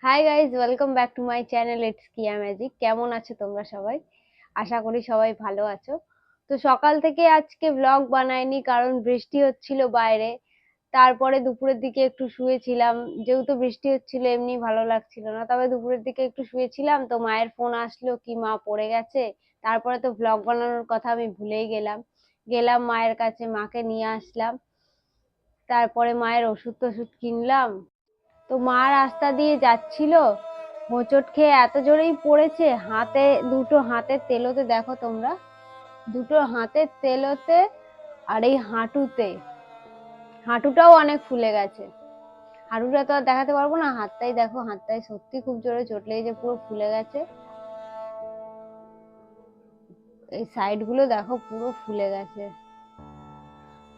Hi guys, welcome back to my channel it's কিয়া magic. কেমন আছো তোমরা সবাই? আশা করি সবাই ভালো আছো। তো সকাল থেকে আজকে ব্লগ বানাইনি কারণ বৃষ্টি হচ্ছিল বাইরে। তারপরে দুপুরের দিকে একটু শুয়েছিলাম, যেহেতু বৃষ্টি হচ্ছিল এমনি ভালো লাগছিল না। তবে দুপুরের দিকে একটু শুয়েছিলাম, তো মায়ের ফোন আসলো কি মা পড়ে গেছে। তারপরে তো ব্লগ বানানোর কথা আমি ভুলেই গেলাম। গেলাম মায়ের কাছে, মাকে নিয়ে আসলাম। তারপরে মায়ের ওষুধ টষুধ কিনলাম। তো মা রাস্তা দিয়ে যাচ্ছিল, হোঁচট খেয়ে এত জোরেই পড়েছে, দুটো হাতের তেলোতে দেখো তোমরা, দুটো হাতের তেলোতে আর এই হাঁটুটাও অনেক ফুলে গেছে। হাঁটুটা তো আর দেখাতে পারবো না, হাতটাই দেখো, হাতটাই সত্যি খুব জোরে চোট লেগেছে, পুরো ফুলে গেছে। এই সাইড গুলো দেখো পুরো ফুলে গেছে।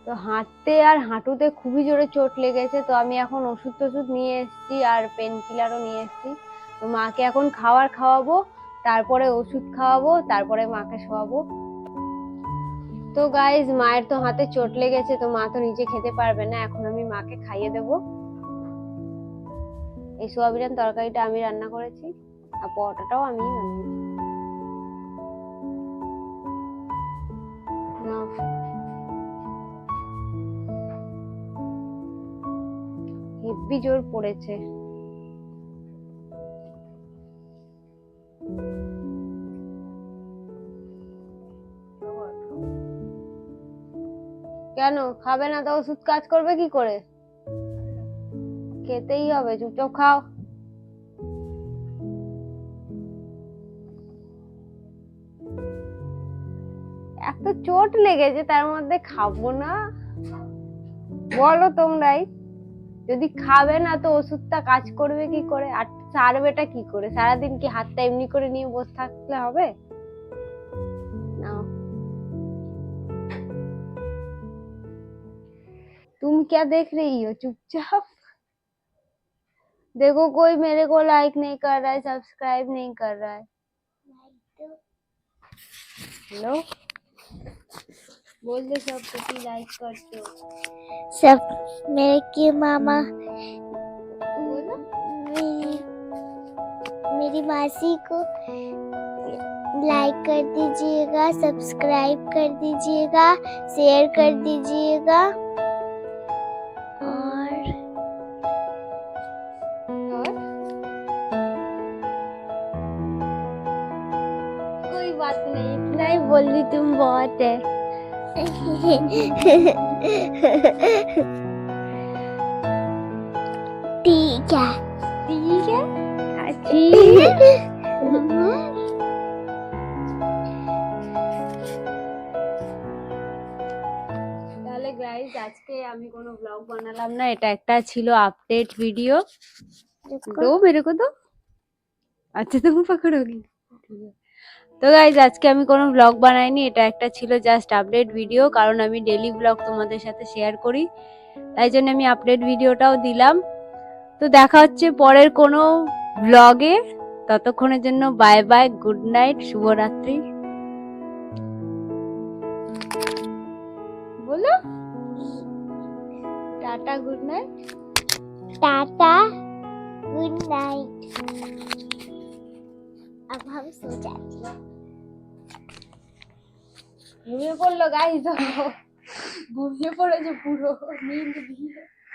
তো হাঁটতে আর হাঁটুতে খুবই জোরে চোট লেগেছে। তো আমি এখন ওষুধ টষুধ নিয়ে এসেছি আর পেন কিলারও নিয়ে এসেছি। তো মাকে এখন খাওয়াবো, তারপরে ওষুধ খাওয়াবো, তারপরে মাকে শোয়াবো। তো গাইজ, মায়ের তো হাতে চোট লেগেছে, তো মা তো নিজে খেতে পারবে না, এখন আমি মাকে খাইয়ে দেবো। এই সোয়াবিনের তরকারিটা আমি রান্না করেছি, আর পরোটাটাও আমিই বানিয়েছি। হেব্বি জোর পড়েছে। কেন খাবে না? তো ওষুধ কাজ করবে কি করে? খেতেই হবে, চুপচাপ খাও। এত চোট লেগেছে, তার মধ্যে খাবো না? বলো তোমরাই। যদি খাবে না তো ওষুধটা কাজ করবে কি করে, আর সারবেটা কি করে? সারাদিন কি হাতটা এমনি করে নিয়ে বসে থাকলে হবে? নাও। तुम क्या देख रही हो चुपचाप? देखो, कोई मेरे को लाइक नहीं कर रहा है, सब्सक्राइब नहीं कर रहा है। हेलो, बोल दे सबको कि लाइक करते हो सब। मेरे की मामा बोलो। मेरी मासी को लाइक कर दीजिएगा, सब्सक्राइब कर दीजिएगा, शेयर कर दीजिएगा और कोई बात नहीं, इतना ही बोल दी तुम, बहुत है। ठीक है। ठीक है, अच्छी। তাহলে গাইস, আজকে আমি কোনো ব্লগ বানালাম না, এটা একটা ছিল আপডেট ভিডিও। दो मेरे को तो আচ্ছা, তুমি পকড়োগি। তো গাইজ, আজকে আমি কোনো ব্লগ বানাইনি, এটা একটা ছিল জাস্ট আপডেট ভিডিও, কারণ আমি ডেলি ব্লগ তোমাদের সাথে শেয়ার করি, তাই জন্য আমি আপডেট ভিডিওটাও দিলাম। তো দেখা হচ্ছে পরের কোনো ব্লগে, ততক্ষণের জন্য বাই বাই, গুড নাইট, শুভরাত্রি। बोलो Tata, good night. Tata, good night. अब हम सो जाते हैं। ঘুমিয়ে পড়লো গাইজ, ঘুমিয়ে পড়েছে পুরো নিন্দ দিয়ে।